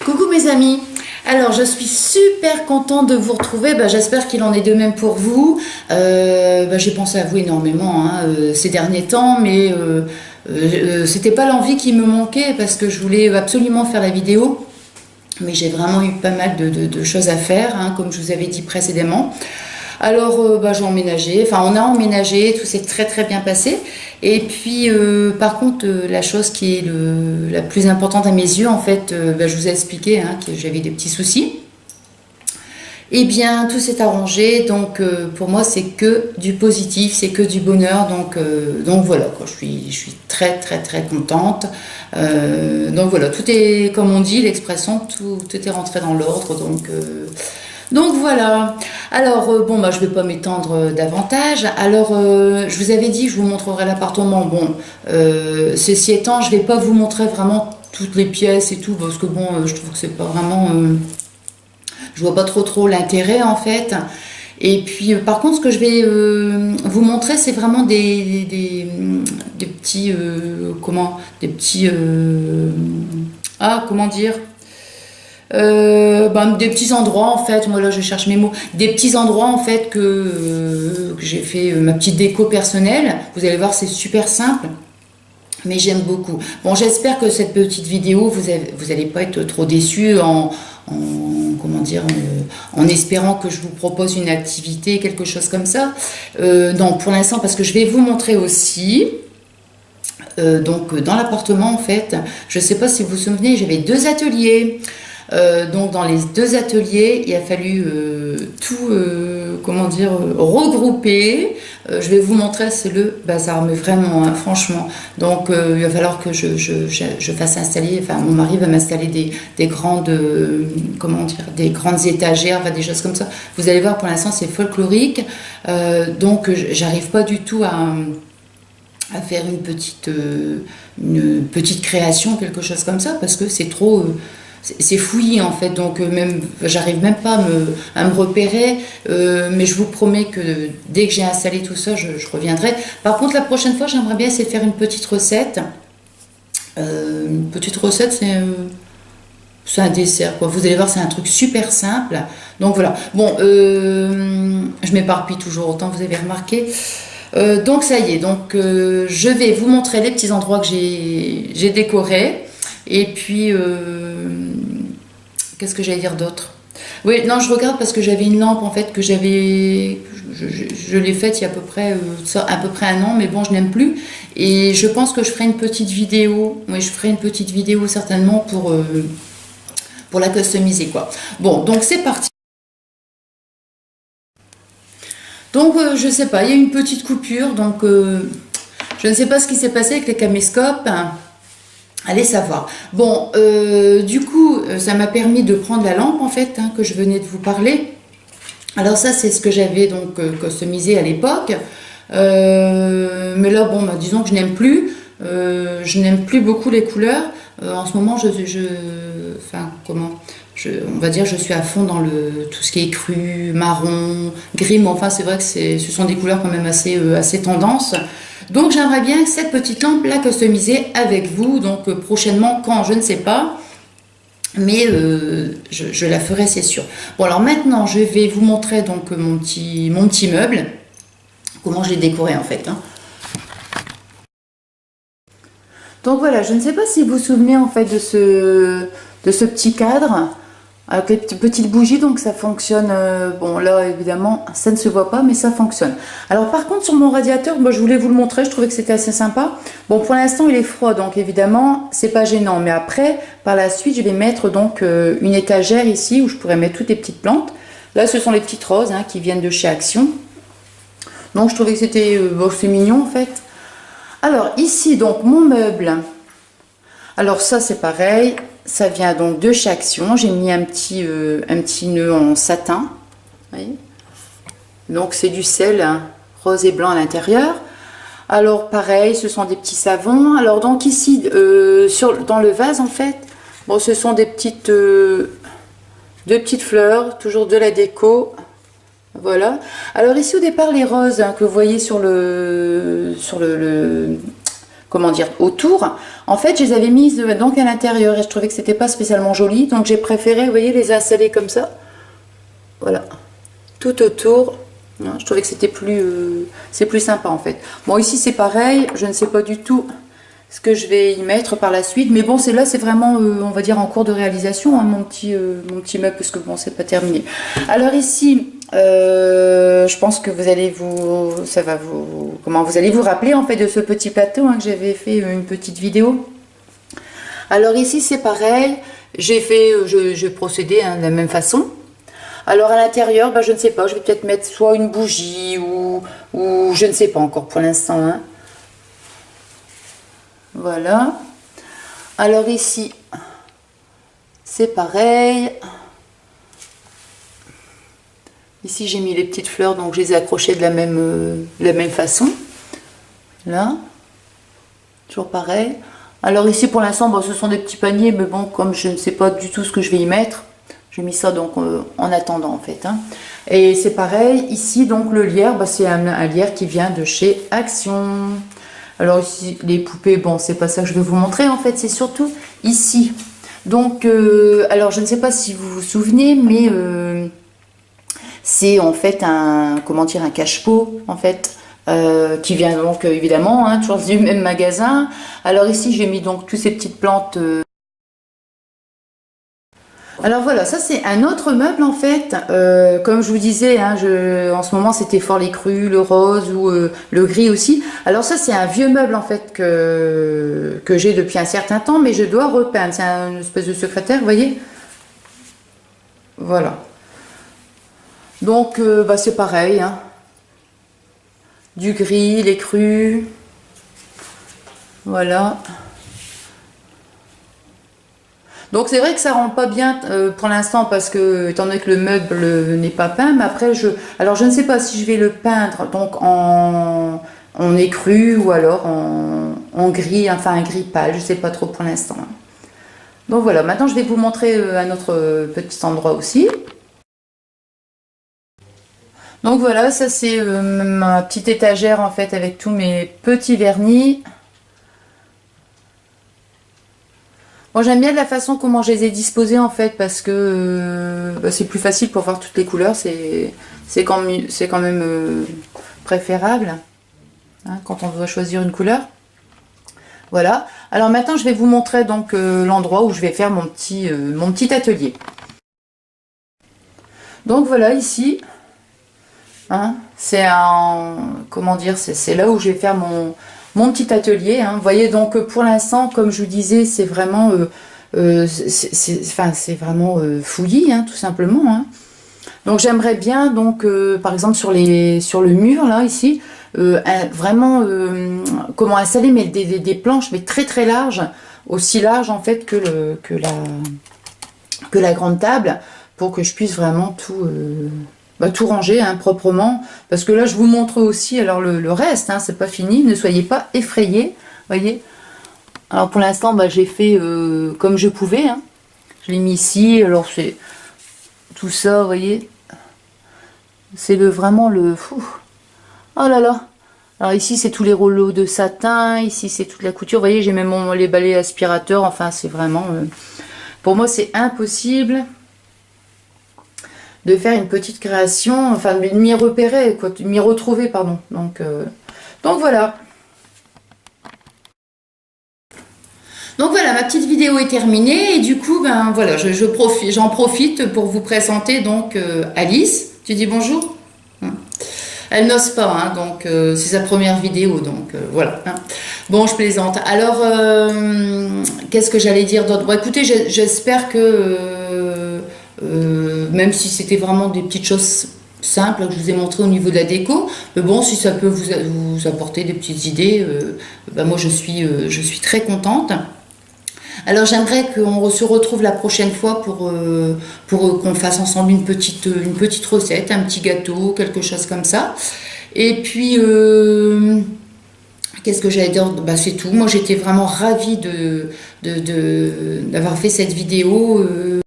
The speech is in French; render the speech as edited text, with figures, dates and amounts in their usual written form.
Coucou mes amis, alors je suis super contente de vous retrouver, j'espère qu'il en est de même pour vous. J'ai pensé à vous énormément ces derniers temps, mais c'était pas l'envie qui me manquait parce que je voulais absolument faire la vidéo, mais j'ai vraiment eu pas mal de choses à faire, comme je vous avais dit précédemment. Alors j'ai emménagé, on a emménagé, tout s'est très très bien passé. Et puis par contre la chose qui est la plus importante à mes yeux, en fait, je vous ai expliqué que j'avais des petits soucis. Eh bien tout s'est arrangé, donc pour moi c'est que du positif, c'est que du bonheur, donc voilà quoi, je suis très très très contente. Donc voilà, tout est, comme on dit l'expression, tout est rentré dans l'ordre, donc voilà. Alors je vais pas m'étendre davantage. Alors je vous avais dit que je vous montrerai l'appartement. Bon, ceci étant, je vais pas vous montrer vraiment toutes les pièces et tout parce que je trouve que c'est pas vraiment, je vois pas trop l'intérêt en fait. Et puis par contre ce que je vais vous montrer, c'est vraiment des petits comment dire, des petits endroits en fait, moi là je cherche mes mots, des petits endroits en fait que j'ai fait ma petite déco personnelle. Vous allez voir, c'est super simple, mais j'aime beaucoup. Bon, j'espère que cette petite vidéo, vous allez pas être trop déçus en espérant que je vous propose une activité, quelque chose comme ça. Non, pour l'instant, parce que je vais vous montrer aussi. Dans l'appartement en fait, je sais pas si vous vous souvenez, j'avais 2 ateliers. Donc dans les 2 ateliers, il a fallu tout regrouper. Je vais vous montrer, c'est le bazar, mais vraiment, franchement. Donc il va falloir que je fasse installer, mon mari va m'installer des grandes, des grandes étagères, des choses comme ça. Vous allez voir, pour l'instant c'est folklorique, donc j'arrive pas du tout à faire une petite création, quelque chose comme ça, parce que c'est trop... c'est fouillis en fait, donc j'arrive même pas à me repérer, mais je vous promets que dès que j'ai installé tout ça, je reviendrai. Par contre, la prochaine fois, j'aimerais bien essayer de faire une petite recette. C'est un dessert, quoi. Vous allez voir, c'est un truc super simple. Donc voilà. Bon, je m'éparpille toujours autant, vous avez remarqué. Donc ça y est, je vais vous montrer les petits endroits que j'ai décorés. Et puis, qu'est-ce que j'allais dire d'autre? Oui, non, je regarde parce que j'avais une lampe en fait que je l'ai faite il y a à peu près 1 an, mais bon, je n'aime plus. Et je pense que je ferai une petite vidéo. Oui, je ferai une petite vidéo certainement pour la customiser, quoi. Bon, donc c'est parti. Donc je sais pas, il y a une petite coupure, donc je ne sais pas ce qui s'est passé avec les caméscopes. Allez savoir. Bon, du coup, ça m'a permis de prendre la lampe en fait, que je venais de vous parler. Alors ça, c'est ce que j'avais donc customisé à l'époque. Mais là, disons que je n'aime plus. Je n'aime plus beaucoup les couleurs. En ce moment, on va dire, je suis à fond dans tout ce qui est cru, marron, gris. Mais enfin, c'est vrai que ce sont des couleurs quand même assez tendance. Donc j'aimerais bien cette petite lampe la customiser avec vous, donc prochainement, quand je ne sais pas, mais je la ferai, c'est sûr. Bon, alors maintenant je vais vous montrer donc mon petit meuble, comment je l'ai décoré en fait. Donc voilà, je ne sais pas si vous vous souvenez en fait de ce petit cadre avec les petites bougies, donc ça fonctionne. Bon là évidemment ça ne se voit pas, mais ça fonctionne. Alors par contre sur mon radiateur, je voulais vous le montrer, je trouvais que c'était assez sympa. Bon, pour l'instant il est froid, donc évidemment c'est pas gênant, mais après par la suite je vais mettre donc une étagère ici où je pourrais mettre toutes les petites plantes. Là ce sont les petites roses qui viennent de chez Action, donc je trouvais que c'était c'est mignon en fait. Alors ici donc mon meuble, alors ça c'est pareil. Ça vient donc de chez Action. J'ai mis un petit nœud en satin. Vous voyez, donc c'est du sel rose et blanc à l'intérieur. Alors pareil, ce sont des petits savons. Alors donc ici, dans le vase en fait, ce sont deux petites fleurs, toujours de la déco. Voilà. Alors ici au départ les roses que vous voyez sur le comment dire, autour. En fait, je les avais mises donc à l'intérieur et je trouvais que c'était pas spécialement joli. Donc j'ai préféré, vous voyez, les installer comme ça. Voilà, tout autour. Je trouvais que c'était c'est plus sympa en fait. Bon, ici c'est pareil, je ne sais pas du tout ce que je vais y mettre par la suite, mais bon, c'est vraiment, on va dire, en cours de réalisation, hein, mon petit meuble, parce que bon, c'est pas terminé. Alors ici, je pense que vous allez vous allez vous rappeler en fait de ce petit plateau, hein, que j'avais fait une petite vidéo. Alors ici c'est pareil, j'ai procédé, hein, de la même façon. Alors à l'intérieur, je ne sais pas, je vais peut-être mettre soit une bougie ou je ne sais pas encore pour l'instant, hein. Voilà. Alors ici, c'est pareil. Ici, j'ai mis les petites fleurs, donc je les ai accrochées de la même façon. Là. Toujours pareil. Alors ici, pour l'instant, ce sont des petits paniers, mais bon, comme je ne sais pas du tout ce que je vais y mettre, j'ai mis ça donc en attendant, en fait, hein. Et c'est pareil, ici, donc le lierre, c'est un lierre qui vient de chez Action. Alors ici, les poupées, bon, c'est pas ça que je vais vous montrer, en fait, c'est surtout ici. Donc, alors je ne sais pas si vous vous souvenez, mais c'est en fait un cache-pot, en fait, qui vient donc évidemment, hein, toujours du même magasin. Alors ici, j'ai mis donc toutes ces petites plantes. Alors voilà, ça c'est un autre meuble en fait, comme je vous disais, hein, en ce moment c'était fort les crus, le rose ou le gris aussi. Alors ça c'est un vieux meuble en fait que j'ai depuis un certain temps, mais je dois repeindre, c'est une espèce de secrétaire, vous voyez. Voilà. Donc c'est pareil, hein. Du gris, les crus, voilà. Donc c'est vrai que ça rend pas bien pour l'instant parce que étant donné que le meuble n'est pas peint, mais après alors je ne sais pas si je vais le peindre donc en écru ou alors en gris, enfin un gris pâle, je sais pas trop pour l'instant. Donc voilà, maintenant je vais vous montrer un autre petit endroit aussi. Donc voilà, ça c'est ma petite étagère en fait avec tous mes petits vernis. Moi j'aime bien de la façon comment je les ai disposés en fait parce que c'est plus facile pour voir toutes les couleurs, c'est quand même préférable, hein, quand on doit choisir une couleur. Voilà, alors maintenant je vais vous montrer donc l'endroit où je vais faire mon petit atelier. Donc voilà ici, hein, c'est là où je vais faire mon petit atelier, hein. Vous voyez donc pour l'instant, comme je vous disais, c'est vraiment c'est vraiment fouillis, hein, tout simplement, hein. Donc j'aimerais bien donc par exemple sur le mur là ici vraiment comment installer des planches mais très très larges, aussi larges en fait que la grande table, pour que je puisse vraiment tout ranger, hein, proprement, parce que là je vous montre aussi alors le reste, hein, c'est pas fini, ne soyez pas effrayés, voyez. Alors pour l'instant j'ai fait comme je pouvais, hein. Je l'ai mis ici, alors c'est tout ça, vous voyez, c'est vraiment fou. Oh là là. Alors ici c'est tous les rouleaux de satin, ici c'est toute la couture, vous voyez, j'ai même les balais aspirateurs, enfin c'est vraiment pour moi c'est impossible de faire une petite création, enfin de m'y repérer, quoi, de m'y retrouver, pardon. Donc voilà. Donc voilà, ma petite vidéo est terminée et du coup, voilà, j'en profite pour vous présenter donc Alice. Tu dis bonjour. Elle n'ose pas, hein, donc c'est sa première vidéo, donc voilà, hein. Bon, je plaisante. Alors, qu'est-ce que j'allais dire d'autre? Bon, écoutez, j'espère que même si c'était vraiment des petites choses simples que je vous ai montré au niveau de la déco, mais bon, si ça peut vous apporter des petites idées, moi je suis très contente. Alors j'aimerais qu'on se retrouve la prochaine fois pour qu'on fasse ensemble une petite recette, un petit gâteau, quelque chose comme ça. Et puis qu'est-ce que j'allais dire? C'est tout. Moi j'étais vraiment ravie d'avoir fait cette vidéo.